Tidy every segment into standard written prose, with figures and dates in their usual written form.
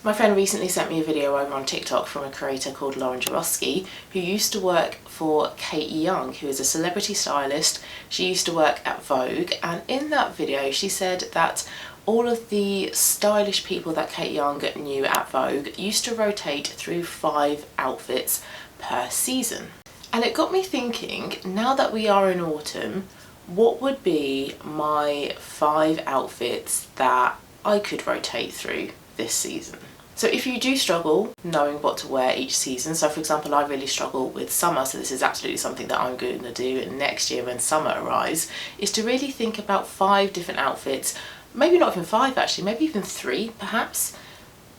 My friend recently sent me a video over on TikTok from a creator called Lauren Jeworski, who used to work for Kate Young, who is a celebrity stylist. She used to work at Vogue, and in that video she said that all of the stylish people that Kate Young knew at Vogue used to rotate through 5 outfits per season. And it got me thinking, now that we are in autumn, what would be my 5 outfits that I could rotate through this season? So if you do struggle knowing what to wear each season, so for example I really struggle with summer, so this is absolutely something that I'm going to do next year when summer arrives, is to really think about 5 different outfits, maybe not even 5 actually, maybe even 3 perhaps.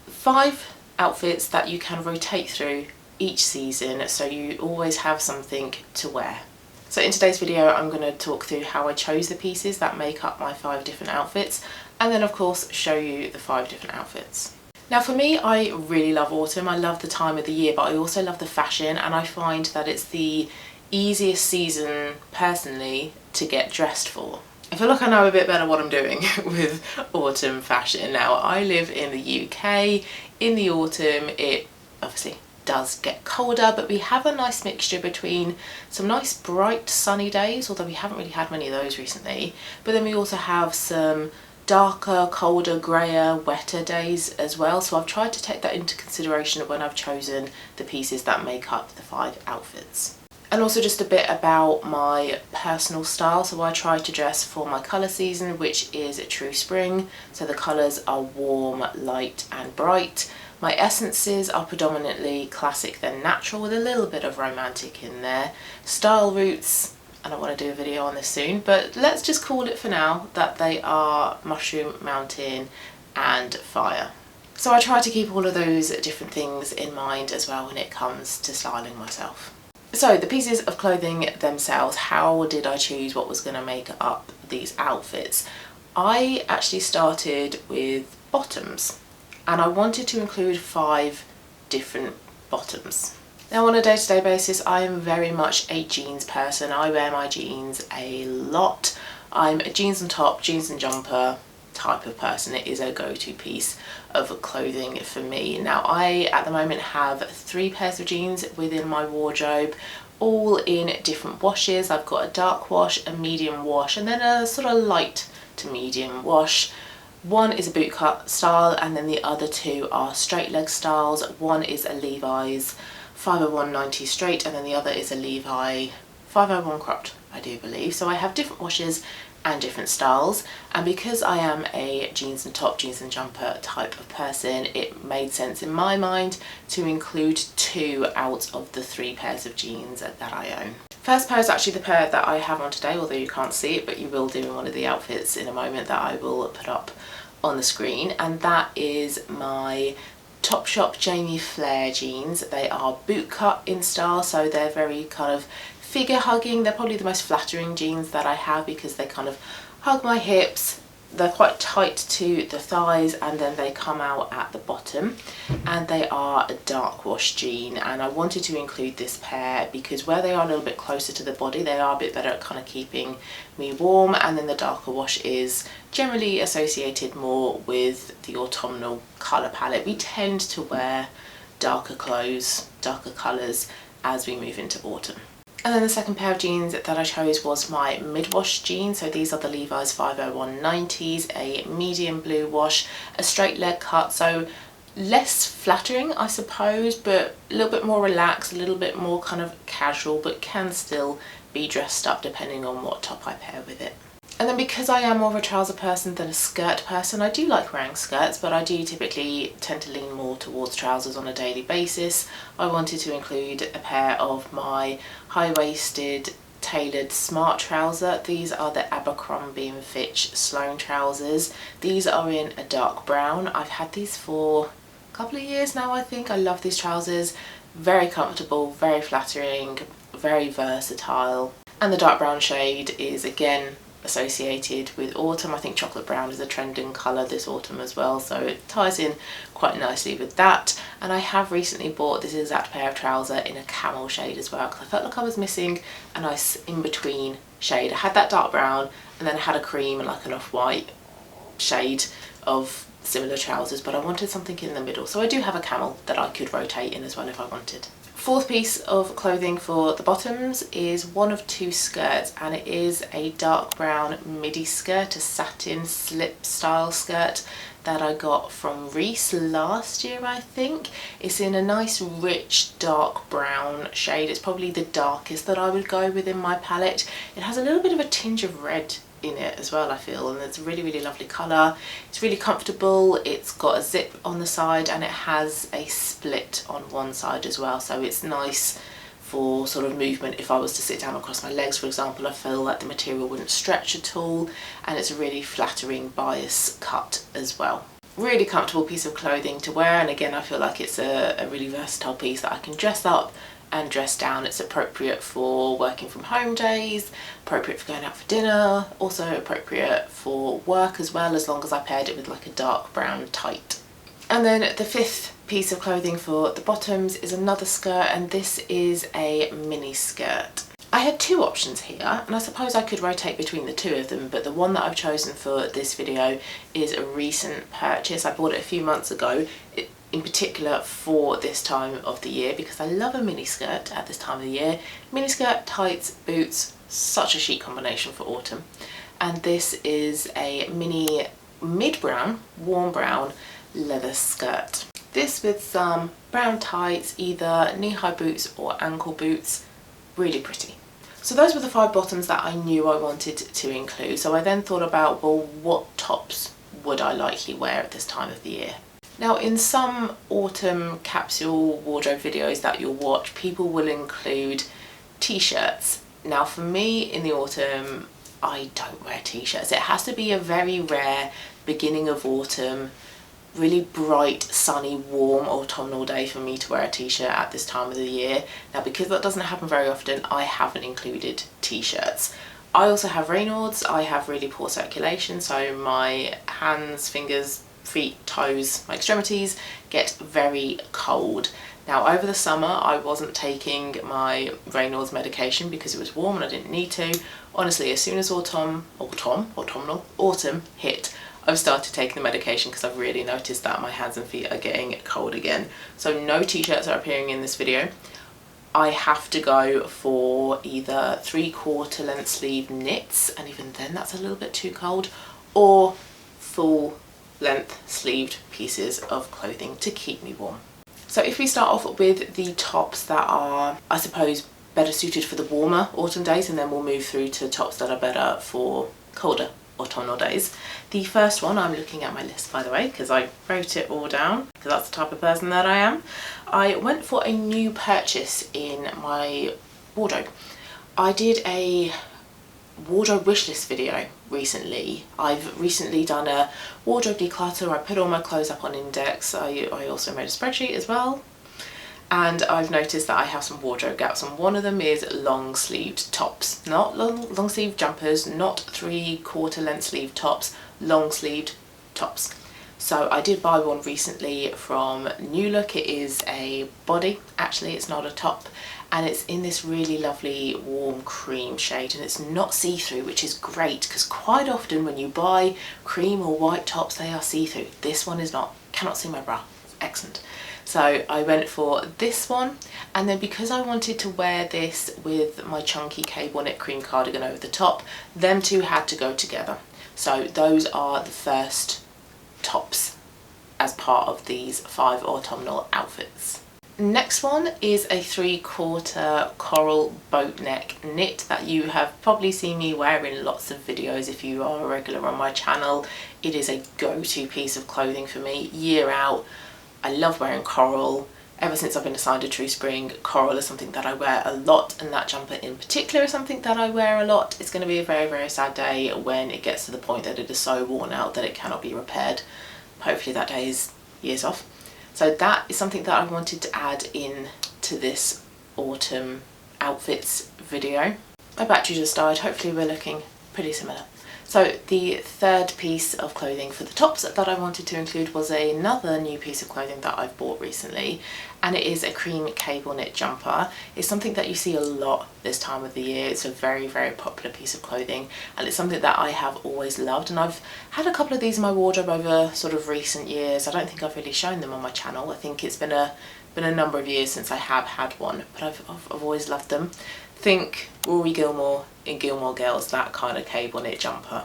5 outfits that you can rotate through each season so you always have something to wear. So in today's video I'm going to talk through how I chose the pieces that make up my 5 different outfits, and then of course show you the 5 different outfits. Now for me, I really love autumn. I love the time of the year, but I also love the fashion, and I find that it's the easiest season personally to get dressed for. I feel like I know a bit better what I'm doing with autumn fashion now. I live in the UK. In the autumn it obviously does get colder, but we have a nice mixture between some nice bright sunny days, although we haven't really had many of those recently, but then we also have some darker, colder, greyer, wetter days as well. So I've tried to take that into consideration when I've chosen the pieces that make up the 5 outfits. And also just a bit about my personal style. So I try to dress for my colour season, which is a true spring. So the colours are warm, light and bright. My essences are predominantly classic then natural, with a little bit of romantic in there. Style roots, and I want to do a video on this soon, but let's just call it for now that they are mushroom, mountain and fire. So I try to keep all of those different things in mind as well when it comes to styling myself. So the pieces of clothing themselves, how did I choose what was going to make up these outfits? I actually started with bottoms, and I wanted to include 5 different bottoms. Now on a day-to-day basis I am very much a jeans person. I wear my jeans a lot. I'm a jeans and top, jeans and jumper type of person. It is a go-to piece of clothing for me. Now I at the moment have 3 pairs of jeans within my wardrobe, all in different washes. I've got a dark wash, a medium wash and then a sort of light to medium wash. One is a bootcut style and then the other 2 are straight leg styles. One is a Levi's 501/90 straight and then the other is a Levi 501 cropped, I do believe. So I have different washes and different styles, and because I am a jeans and top, jeans and jumper type of person, it made sense in my mind to include 2 out of the 3 pairs of jeans that I own. First pair is actually the pair that I have on today, although you can't see it, but you will do in one of the outfits in a moment that I will put up on the screen, and that is my Topshop Jamie Flair jeans. They are bootcut in style, so they're very kind of figure hugging. They're probably the most flattering jeans that I have because they kind of hug my hips. They're quite tight to the thighs and then they come out at the bottom, and they are a dark wash jean, and I wanted to include this pair because where they are a little bit closer to the body they are a bit better at kind of keeping me warm, and then the darker wash is generally associated more with the autumnal colour palette. We tend to wear darker clothes, darker colours as we move into autumn. And then the second pair of jeans that I chose was my mid-wash jeans. So these are the Levi's 501/90s, a medium blue wash, a straight leg cut, so less flattering I suppose, but a little bit more relaxed, a little bit more kind of casual, but can still be dressed up depending on what top I pair with it. And then because I am more of a trouser person than a skirt person, I do like wearing skirts, but I do typically tend to lean more towards trousers on a daily basis. I wanted to include a pair of my high-waisted tailored smart trouser. These are the Abercrombie & Fitch Sloane trousers. These are in a dark brown. I've had these for a couple of years now, I think. I love these trousers. Very comfortable, very flattering, very versatile. And the dark brown shade is again associated with autumn. I think chocolate brown is a trending colour this autumn as well, so it ties in quite nicely with that. And I have recently bought this exact pair of trouser in a camel shade as well because I felt like I was missing a nice in-between shade. I had that dark brown and then I had a cream and like an off-white shade of similar trousers, but I wanted something in the middle. So I do have a camel that I could rotate in as well if I wanted. Fourth piece of clothing for the bottoms is one of two skirts, and it is a dark brown midi skirt, a satin slip style skirt that I got from Reese last year, I think. It's in a nice rich dark brown shade. It's probably the darkest that I would go with in my palette. It has a little bit of a tinge of red in it as well, I feel, and it's a really, really lovely colour. It's really comfortable. It's got a zip on the side and it has a split on one side as well, so it's nice for sort of movement. If I was to sit down across my legs, for example, I feel like the material wouldn't stretch at all, and it's a really flattering bias cut as well. Really comfortable piece of clothing to wear, and again I feel like it's a really versatile piece that I can dress up and dress down. It's appropriate for working from home days, appropriate for going out for dinner, also appropriate for work as well, as long as I paired it with like a dark brown tight. And then the fifth piece of clothing for the bottoms is another skirt, and this is a mini skirt. I had two options here, and I suppose I could rotate between the two of them, but the one that I've chosen for this video is a recent purchase. I bought it a few months ago, in particular for this time of the year, because I love a mini skirt at this time of the year. Mini skirt, tights, boots, such a chic combination for autumn. And this is a mini mid-brown, warm brown leather skirt. This with some brown tights, either knee-high boots or ankle boots. Really pretty. So those were the 5 bottoms that I knew I wanted to include. So I then thought about, well, what tops would I likely wear at this time of the year? Now, in some autumn capsule wardrobe videos that you'll watch, people will include t-shirts. Now for me in the autumn, I don't wear t-shirts. It has to be a very rare beginning of autumn, really bright, sunny, warm autumnal day for me to wear a t-shirt at this time of the year. Now, because that doesn't happen very often, I haven't included t-shirts. I also have Raynaud's. I have really poor circulation, so my hands, fingers, feet, toes, my extremities get very cold. Now over the summer I wasn't taking my Raynaud's medication because it was warm and I didn't need to. Honestly, as soon as autumn hit, I've started taking the medication because I've really noticed that my hands and feet are getting cold again. So no t-shirts are appearing in this video. I have to go for either 3/4 length sleeve knits, and even then that's a little bit too cold, or full length sleeved pieces of clothing to keep me warm. So if we start off with the tops that are, I suppose, better suited for the warmer autumn days, and then we'll move through to tops that are better for colder autumnal days. The first one, I'm looking at my list by the way because I wrote it all down because that's the type of person that I am. I went for a new purchase in my wardrobe. I did a wardrobe wishlist video recently. I've recently done a wardrobe declutter. I put all my clothes up on index. I also made a spreadsheet as well, and I've noticed that I have some wardrobe gaps, and one of them is long sleeved tops. Not long sleeve jumpers, not 3/4 length sleeve tops, long sleeved tops. So I did buy one recently from New Look. It is a body, actually it's not a top, and it's in this really lovely warm cream shade, and it's not see-through, which is great because quite often when you buy cream or white tops they are see-through. This one is not. Cannot see my bra. Excellent. So I went for this one, and then because I wanted to wear this with my chunky cable knit cream cardigan over the top, them two had to go together. So those are the first tops as part of these 5 autumnal outfits. Next one is a 3/4 coral boat neck knit that you have probably seen me wear in lots of videos if you are a regular on my channel. It is a go-to piece of clothing for me year out. I love wearing coral. Ever since I've been assigned a True Spring, coral is something that I wear a lot, and that jumper in particular is something that I wear a lot. It's going to be a very, very sad day when it gets to the point that it is so worn out that it cannot be repaired. Hopefully that day is years off. So that is something that I wanted to add in to this autumn outfits video. My battery just died. Hopefully we're looking pretty similar. So the third piece of clothing for the tops that I wanted to include was another new piece of clothing that I've bought recently, and it is a cream cable knit jumper. It's something that you see a lot this time of the year. It's a very, very popular piece of clothing, and it's something that I have always loved, and I've had a couple of these in my wardrobe over sort of recent years. I don't think I've really shown them on my channel. I think it's been a number of years since I have had one, but I've always loved them. Think Rory Gilmore in Gilmore Girls, that kind of cable knit jumper.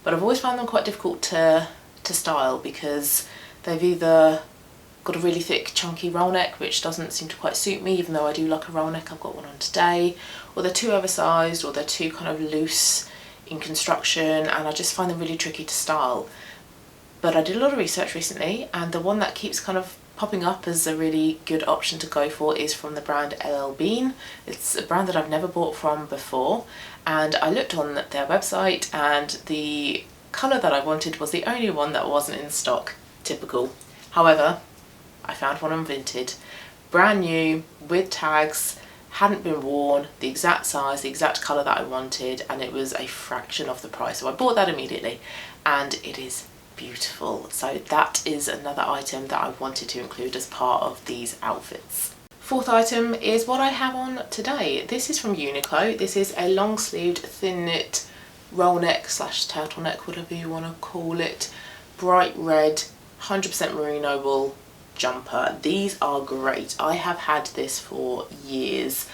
But I've always found them quite difficult to style, because they've either got a really thick chunky roll neck, which doesn't seem to quite suit me, even though I do like a roll neck. I've got one on today, or they're too oversized, or they're too kind of loose in construction, and I just find them really tricky to style. But I did a lot of research recently, and the one that keeps kind of popping up as a really good option to go for is from the brand LL Bean. It's a brand that I've never bought from before, and I looked on their website, and the colour that I wanted was the only one that wasn't in stock. Typical. However, I found one on Vinted, brand new, with tags, hadn't been worn, the exact size, the exact colour that I wanted, and it was a fraction of the price. So I bought that immediately, and it is beautiful. So that is another item that I wanted to include as part of these outfits. Fourth item is what I have on today. This is from Uniqlo. This is a long sleeved thin knit roll neck slash turtleneck, whatever you want to call it, bright red 100% merino wool jumper. These are great. I have had this for years,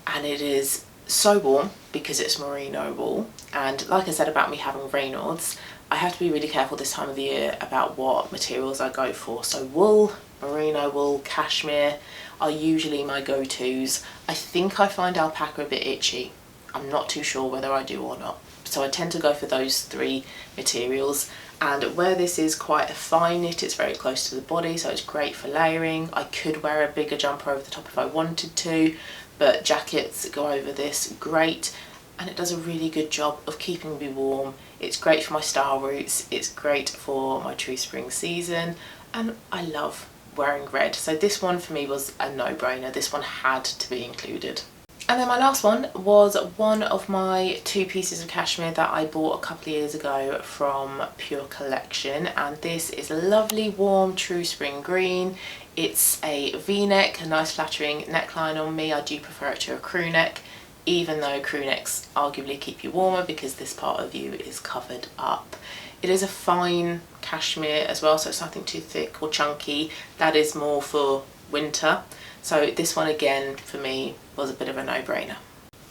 and it is so warm because it's merino wool. And like I said about me having Reynolds, I have to be really careful this time of the year about what materials I go for. So wool, merino wool, cashmere are usually my go-tos. I think I find alpaca a bit itchy. I'm not too sure whether I do or not. So I tend to go for those three materials. And where this is quite a fine knit, it's very close to the body, so it's great for layering. I could wear a bigger jumper over the top if I wanted to, but jackets go over this great, and it does a really good job of keeping me warm. It's great for my style roots, it's great for my true spring season, and I love wearing red. So this one for me was a no-brainer. This one had to be included. And then my last one was one of my two pieces of cashmere that I bought a couple of years ago from Pure Collection, and this is a lovely warm true spring green. It's a v-neck, a nice flattering neckline on me. I do prefer it to a crew neck, even though crew necks arguably keep you warmer because this part of you is covered up. It is a fine cashmere as well, so it's nothing too thick or chunky. That is more for winter. So this one again for me was a bit of a no-brainer.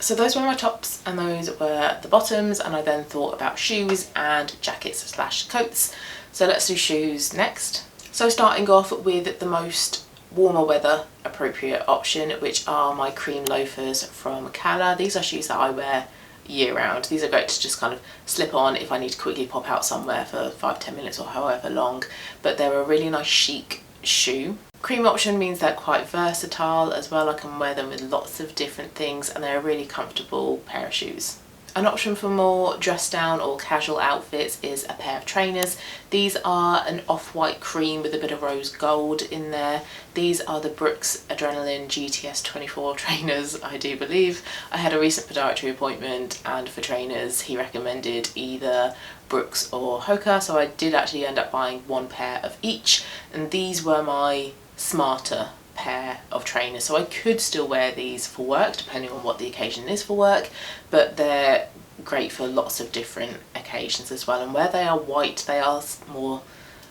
So those were my tops and those were the bottoms, and I then thought about shoes and jackets slash coats. So let's do shoes next. So starting off with the most warmer weather appropriate option, which are my cream loafers from Cala. These are shoes that I wear year round. These are great to just kind of slip on if I need to quickly pop out somewhere for 5-10 minutes or however long, but they're a really nice chic shoe. Cream option means they're quite versatile as well. I can wear them with lots of different things, and they're a really comfortable pair of shoes. An option for more dress down or casual outfits is a pair of trainers. These are an off-white cream with a bit of rose gold in there. These are the Brooks Adrenaline GTS 24 trainers, I do believe. I had a recent podiatry appointment, and for trainers he recommended either Brooks or Hoka, so I did actually end up buying one pair of each, and these were my smarter pair of trainers. So I could still wear these for work depending on what the occasion is for work, but they're great for lots of different occasions as well. And where they are white, they are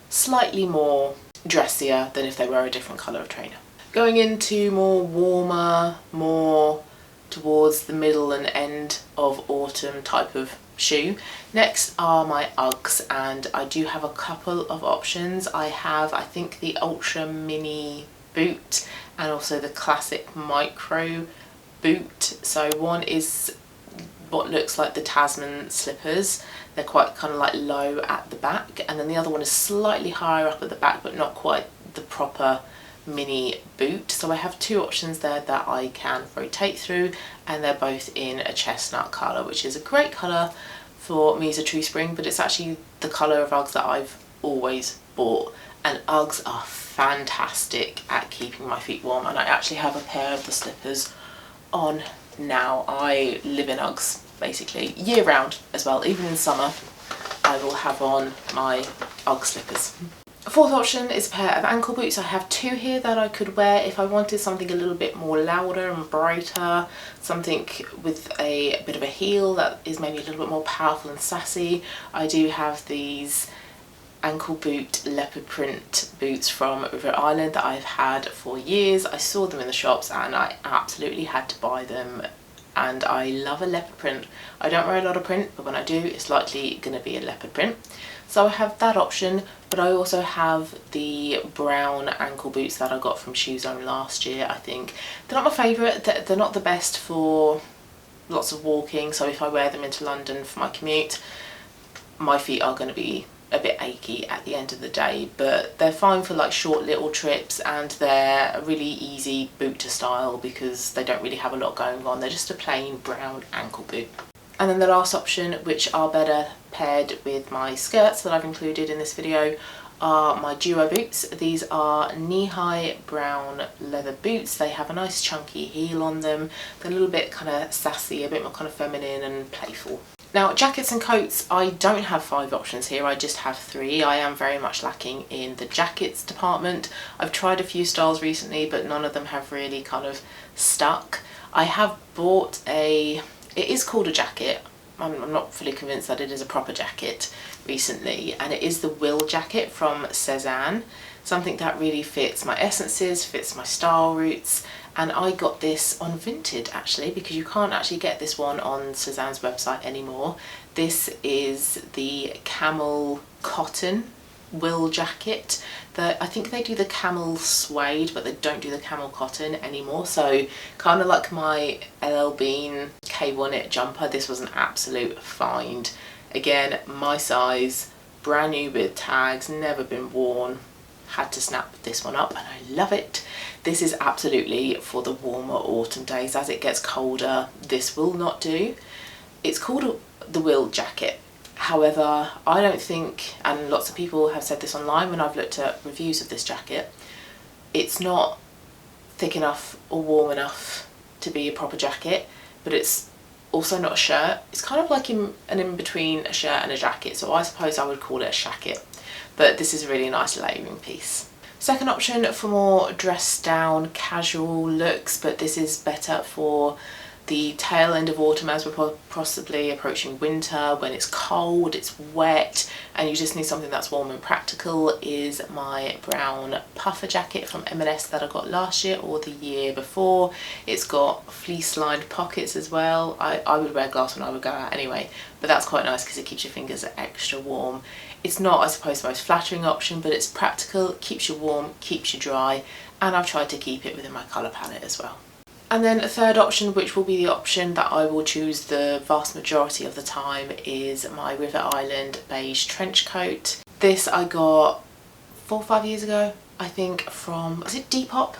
slightly more dressier than if they were a different colour of trainer. Going into more warmer, more towards the middle and end of autumn type of shoe. Next are my Uggs, and I do have a couple of options. I have, I think, the Ultra Mini boot and also the classic micro boot. So one is what looks like the Tasman slippers. They're quite kind of like low at the back, and then the other one is slightly higher up at the back but not quite the proper mini boot. So I have two options there that I can rotate through, and they're both in a chestnut colour, which is a great colour for me as a true spring, but it's actually the colour of Uggs that I've always bought. And Uggs are fantastic at keeping my feet warm, and I actually have a pair of the slippers on now. I live in Uggs basically, year round as well. Even in summer I will have on my UGG slippers. Fourth option is a pair of ankle boots. I have two here that I could wear if I wanted something a little bit more louder and brighter, something with a bit of a heel that is maybe a little bit more powerful and sassy. I do have these ankle boot leopard print boots from River Island that I've had for years. I saw them in the shops and I absolutely had to buy them, and I love a leopard print. I don't wear a lot of print, but when I do, it's likely going to be a leopard print. So I have that option, but I also have the brown ankle boots that I got from Shoe Zone last year, I think. They're not my favourite, they're not the best for lots of walking, so if I wear them into London for my commute, my feet are going to be a bit achy at the end of the day, but they're fine for like short little trips, and they're a really easy boot to style because they don't really have a lot going on. They're just a plain brown ankle boot. And then the last option, which are better paired with my skirts that I've included in this video, are my duo boots. These are knee-high brown leather boots. They have a nice chunky heel on them. They're a little bit kind of sassy, a bit more kind of feminine and playful. Now, jackets and coats, I don't have 5 options here, I just have 3. I am very much lacking in the jackets department. I've tried a few styles recently, but none of them have really kind of stuck. I have bought it is called a jacket. I'm not fully convinced that it is a proper jacket recently, and it is the Will jacket from Cezanne. Something that really fits my essences, fits my style roots, and I got this on Vinted actually, because you can't actually get this one on Cezanne's website anymore. This is the camel cotton Will jacket. I think they do the camel suede, but they don't do the camel cotton anymore. So kind of like my LL Bean K1 knit jumper, this was an absolute find. Again, my size, brand new with tags, never been worn. Had to snap this one up and I love it. This is absolutely for the warmer autumn days. As it gets colder, this will not do. It's called the Will jacket. However, I don't think, and lots of people have said this online when I've looked at reviews of this jacket, it's not thick enough or warm enough to be a proper jacket, but it's also not a shirt. It's kind of like an in-between a shirt and a jacket, so I suppose I would call it a shacket, but this is a really nice layering piece. Second option for more dressed down casual looks, but this is better for the tail end of autumn as we're possibly approaching winter, when it's cold, it's wet, and you just need something that's warm and practical, is my brown puffer jacket from M&S that I got last year or the year before. It's got fleece lined pockets as well. I would wear gloves when I would go out anyway, but that's quite nice because it keeps your fingers extra warm. It's not, I suppose, the most flattering option, but it's practical, keeps you warm, keeps you dry, and I've tried to keep it within my colour palette as well. And then a third option, which will be the option that I will choose the vast majority of the time, is my River Island beige trench coat. This I got 4 or 5 years ago, I think, from, was it Depop?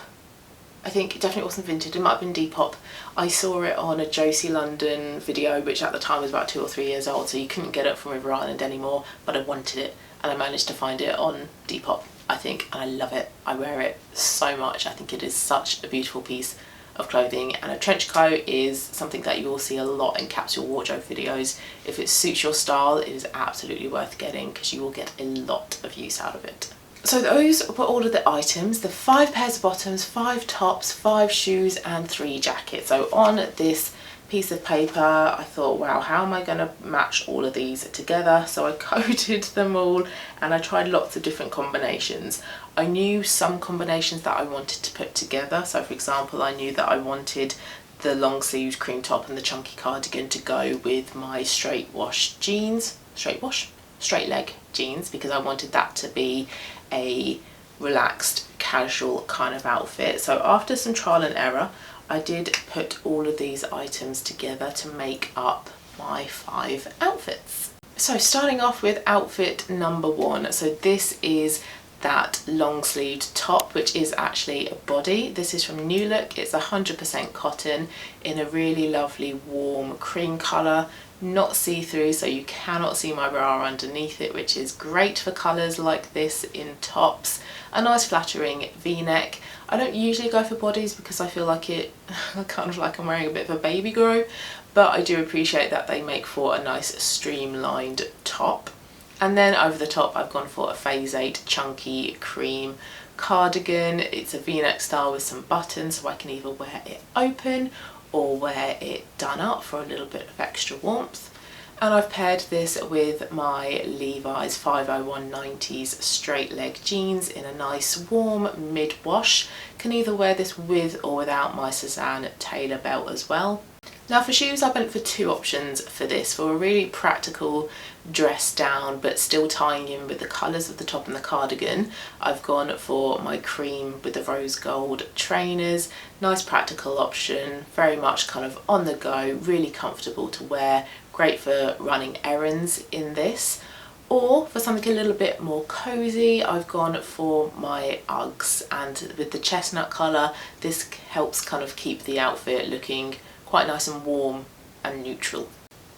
I think it definitely wasn't Vinted, it might have been Depop. I saw it on a Josie London video, which at the time was about 2 or 3 years old, so you couldn't get it from River Island anymore, but I wanted it and I managed to find it on Depop, I think, and I love it. I wear it so much. I think it is such a beautiful piece of clothing, and a trench coat is something that you will see a lot in capsule wardrobe videos. If it suits your style, it is absolutely worth getting because you will get a lot of use out of it. So those were all of the items, the 5 pairs of bottoms, 5 tops, 5 shoes and 3 jackets. So on this piece of paper I thought, wow, how am I going to match all of these together? So I coded them all and I tried lots of different combinations. I knew some combinations that I wanted to put together. So for example, I knew that I wanted the long sleeved cream top and the chunky cardigan to go with my straight leg jeans, because I wanted that to be a relaxed casual kind of outfit. So after some trial and error, I did put all of these items together to make up my 5 outfits. So starting off with outfit number 1. So this is that long sleeved top, which is actually a body. This is from New Look. It's 100% cotton in a really lovely warm cream colour, not see-through, so you cannot see my bra underneath it, which is great for colours like this in tops. A nice flattering v-neck. I don't usually go for bodies because I feel like it kind of like I'm wearing a bit of a baby grow, but I do appreciate that they make for a nice streamlined top. And then over the top I've gone for a Phase 8 chunky cream cardigan. It's a v-neck style with some buttons, so I can either wear it open or wear it done up for a little bit of extra warmth. And I've paired this with my Levi's 50190s straight leg jeans in a nice warm mid-wash. Can either wear this with or without my Suzanne Taylor belt as well. Now for shoes, I went for two options for this, for a really practical dress down but still tying in with the colours of the top and the cardigan. I've gone for my cream with the rose gold trainers. Nice practical option, very much kind of on the go, really comfortable to wear, great for running errands in this. Or for something a little bit more cozy, I've gone for my Uggs, and with the chestnut colour this helps kind of keep the outfit looking quite nice and warm and neutral.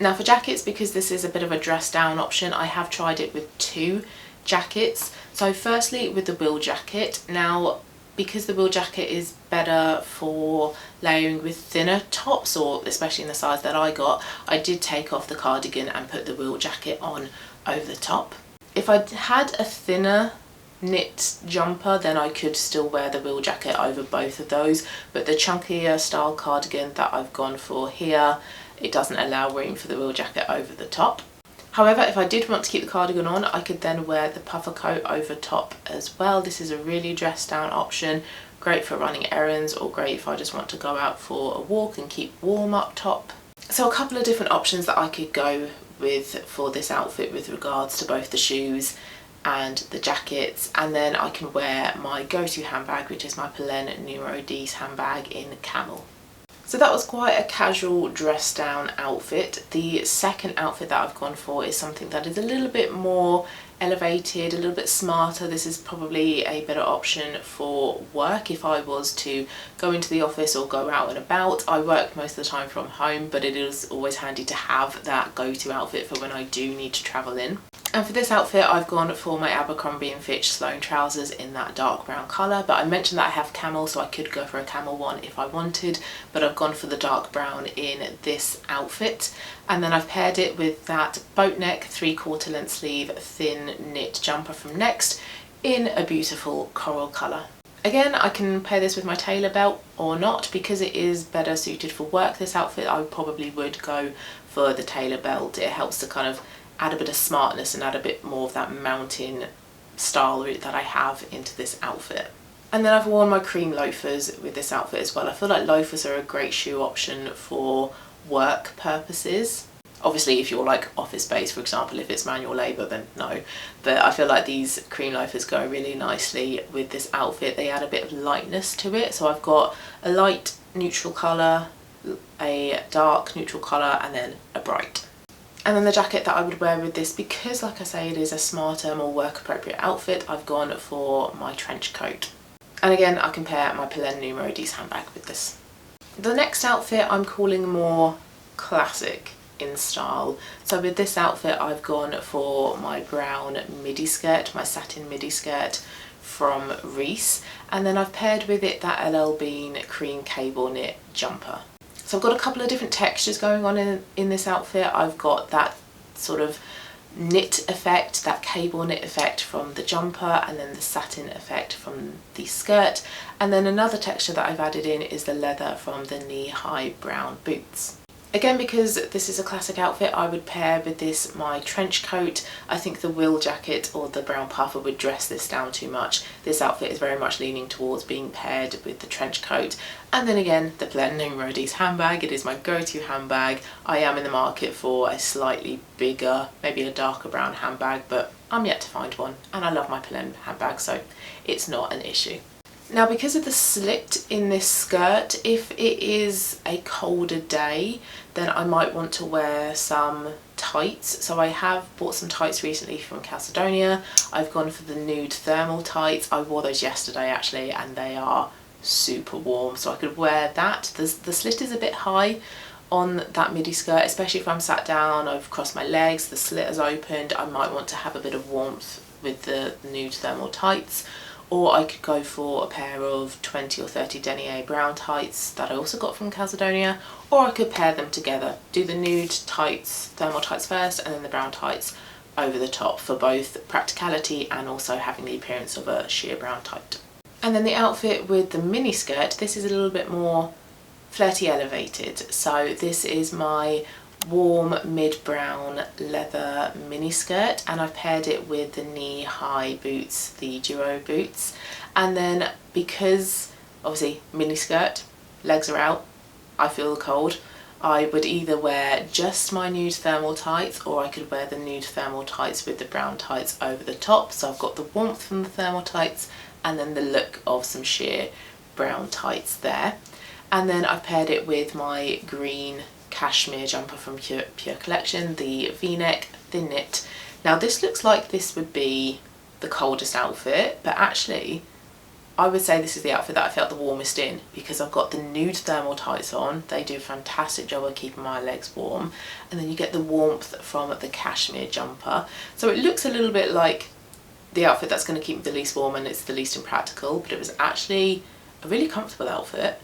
Now for jackets, because this is a bit of a dress down option, I have tried it with two jackets. So firstly with the wool jacket. Now because the wool jacket is better for layering with thinner tops, or especially in the size that I got, I did take off the cardigan and put the wool jacket on over the top. If I had a thinner knit jumper, then I could still wear the wool jacket over both of those, but the chunkier style cardigan that I've gone for here, it doesn't allow room for the wool jacket over the top. However, if I did want to keep the cardigan on, I could then wear the puffer coat over top as well. This is a really dressed down option, great for running errands, or great if I just want to go out for a walk and keep warm up top. So a couple of different options that I could go with for this outfit with regards to both the shoes and the jackets, and then I can wear my go-to handbag, which is my Pelen Numero 10 handbag in camel. So that was quite a casual dress down outfit. The second outfit that I've gone for is something that is a little bit more elevated, a little bit smarter. This is probably a better option for work if I was to go into the office or go out and about. I work most of the time from home, but it is always handy to have that go-to outfit for when I do need to travel in. And for this outfit I've gone for my Abercrombie & Fitch Sloane trousers in that dark brown colour, but I mentioned that I have camel, so I could go for a camel one if I wanted, but I've gone for the dark brown in this outfit. And then I've paired it with that boat neck 3/4 length sleeve thin knit jumper from Next in a beautiful coral colour. Again, I can pair this with my Taylor belt or not, because it is better suited for work, this outfit. I probably would go for the Taylor belt. It helps to kind of add a bit of smartness and add a bit more of that mountain style that I have into this outfit. And then I've worn my cream loafers with this outfit as well. I feel like loafers are a great shoe option for work purposes. Obviously if you're like office based, for example, if it's manual labour, then no, but I feel like these cream loafers go really nicely with this outfit. They add a bit of lightness to it, so I've got a light neutral colour, a dark neutral colour, and then a bright. And then the jacket that I would wear with this, because like I say it is a smarter, more work appropriate outfit, I've gone for my trench coat. And again I can pair my Pelen Numero 10 handbag with this. The next outfit I'm calling more classic in style. So with this outfit I've gone for my brown midi skirt, my satin midi skirt from Reese, and then I've paired with it that LL Bean cream cable knit jumper. So I've got a couple of different textures going on in this outfit. I've got that sort of knit effect, that cable knit effect from the jumper, and then the satin effect from the skirt. And then another texture that I've added in is the leather from the knee-high brown boots. Again, because this is a classic outfit, I would pair with this my trench coat. I think the wool jacket or the brown puffer would dress this down too much. This outfit is very much leaning towards being paired with the trench coat. And then again, the Pelen Numero 10 handbag. It is my go-to handbag. I am in the market for a slightly bigger, maybe a darker brown handbag, but I'm yet to find one. And I love my Pelen handbag, so it's not an issue. Now because of the slit in this skirt, if it is a colder day, then I might want to wear some tights. So I have bought some tights recently from Calcedonia. I've gone for the nude thermal tights. I wore those yesterday actually, and they are super warm, so I could wear that. The slit is a bit high on that midi skirt, especially if I'm sat down, I've crossed my legs, the slit is opened, I might want to have a bit of warmth with the nude thermal tights. or I could go for a pair of 20 or 30 denier brown tights that I also got from Calzedonia, or I could pair them together, do the nude tights, thermal tights first, and then the brown tights over the top for both practicality and also having the appearance of a sheer brown tight. And then the outfit with the mini skirt, this is a little bit more flirty elevated. So this is my warm mid-brown leather mini skirt, and I've paired it with the knee-high boots, the duo boots. And then because obviously mini skirt, legs are out, I feel cold, I would either wear just my nude thermal tights, or I could wear the nude thermal tights with the brown tights over the top. So I've got the warmth from the thermal tights and then the look of some sheer brown tights there. And then I've paired it with my green cashmere jumper from Pure Collection, the V-neck thin knit. Now this looks like this would be the coldest outfit, but actually I would say this is the outfit that I felt the warmest in, because I've got the nude thermal tights on. They do a fantastic job of keeping my legs warm, and then you get the warmth from the cashmere jumper. So it looks a little bit like the outfit that's going to keep me the least warm and it's the least impractical, but it was actually a really comfortable outfit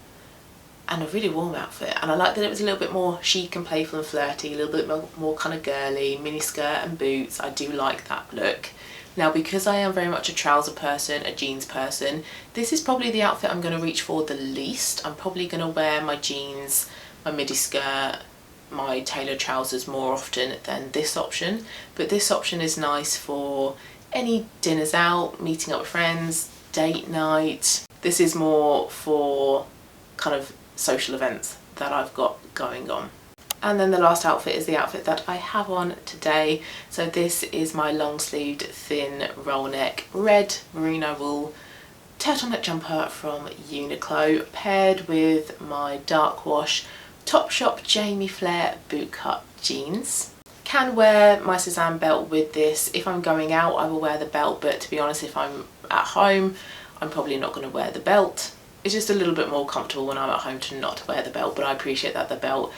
and a really warm outfit. And I like that it was a little bit more chic and playful and flirty, a little bit more kind of girly, mini skirt and boots. I do like that look. Now, because I am very much a trouser person, a jeans person, this is probably the outfit I'm going to reach for the least. I'm probably going to wear my jeans, my midi skirt, my tailored trousers more often than this option. But this option is nice for any dinners out, meeting up with friends, date night. This is more for kind of social events that I've got going on. And then the last outfit is the outfit that I have on today. So this is my long sleeved thin roll neck red merino wool turtleneck jumper from Uniqlo, paired with my dark wash Topshop Jamie Flair bootcut jeans. Can wear my Suzanne belt with this. If I'm going out I will wear the belt, but to be honest, if I'm at home I'm probably not going to wear the belt. It's just a little bit more comfortable when I'm at home to not wear the belt, but I appreciate that the belt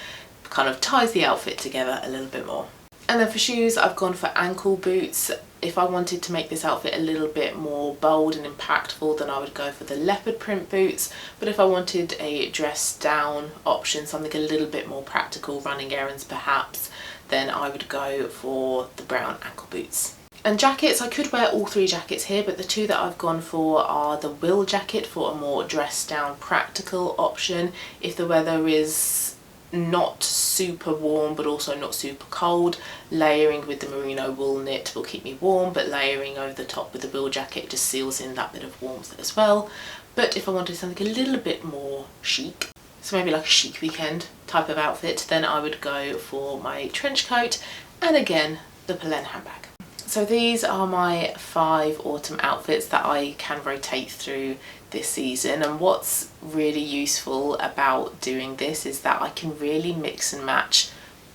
kind of ties the outfit together a little bit more. And then for shoes, I've gone for ankle boots. If I wanted to make this outfit a little bit more bold and impactful, then I would go for the leopard print boots. But if I wanted a dress down option, something a little bit more practical, running errands perhaps, then I would go for the brown ankle boots. And jackets, I could wear all three jackets here, but the two that I've gone for are the Will jacket for a more dress down practical option. If the weather is not super warm but also not super cold, layering with the merino wool knit will keep me warm, but layering over the top with the Will jacket just seals in that bit of warmth as well. But if I wanted something a little bit more chic, so maybe like a chic weekend type of outfit, then I would go for my trench coat and again the Pelen handbag. So these are my 5 autumn outfits that I can rotate through this season, and what's really useful about doing this is that I can really mix and match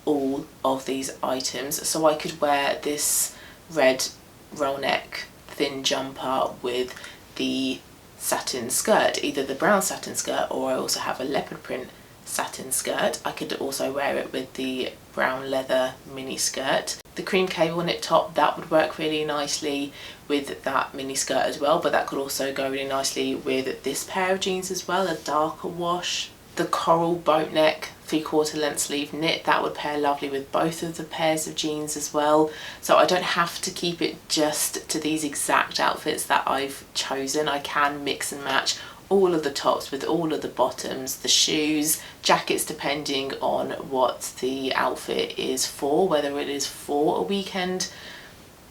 all of these items. So I could wear this red roll neck thin jumper with the satin skirt, either the brown satin skirt, or I also have a leopard print satin skirt. I could also wear it with the brown leather mini skirt. The cream cable knit top, that would work really nicely with that mini skirt as well, but that could also go really nicely with this pair of jeans as well, a darker wash. The coral boat neck 3/4 length sleeve knit, that would pair lovely with both of the pairs of jeans as well. So I don't have to keep it just to these exact outfits that I've chosen. I can mix and match all of the tops with all of the bottoms, the shoes, jackets, depending on what the outfit is for, whether it is for a weekend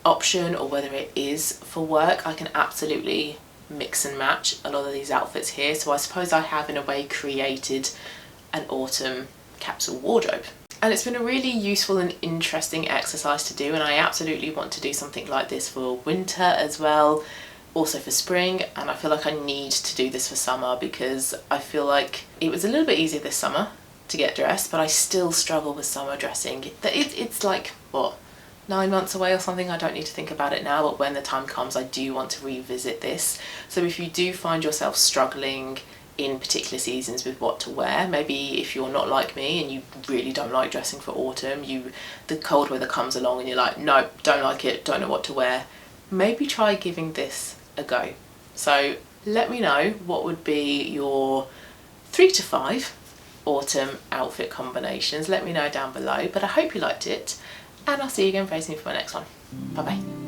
option or whether it is for work. I can absolutely mix and match a lot of these outfits here. So I suppose I have in a way created an autumn capsule wardrobe. And it's been a really useful and interesting exercise to do, and I absolutely want to do something like this for winter as well, also for spring, and I feel like I need to do this for summer because I feel like it was a little bit easier this summer to get dressed, but I still struggle with summer dressing. It's like, what, 9 months away or something? I don't need to think about it now, but when the time comes I do want to revisit this. So if you do find yourself struggling in particular seasons with what to wear, maybe if you're not like me and you really don't like dressing for autumn, the cold weather comes along and you're like, no, don't like it, don't know what to wear, maybe try giving this a go. So let me know what would be your 3 to 5 autumn outfit combinations. Let me know down below, but I hope you liked it, and I'll see you again very soon for my next one. Bye bye.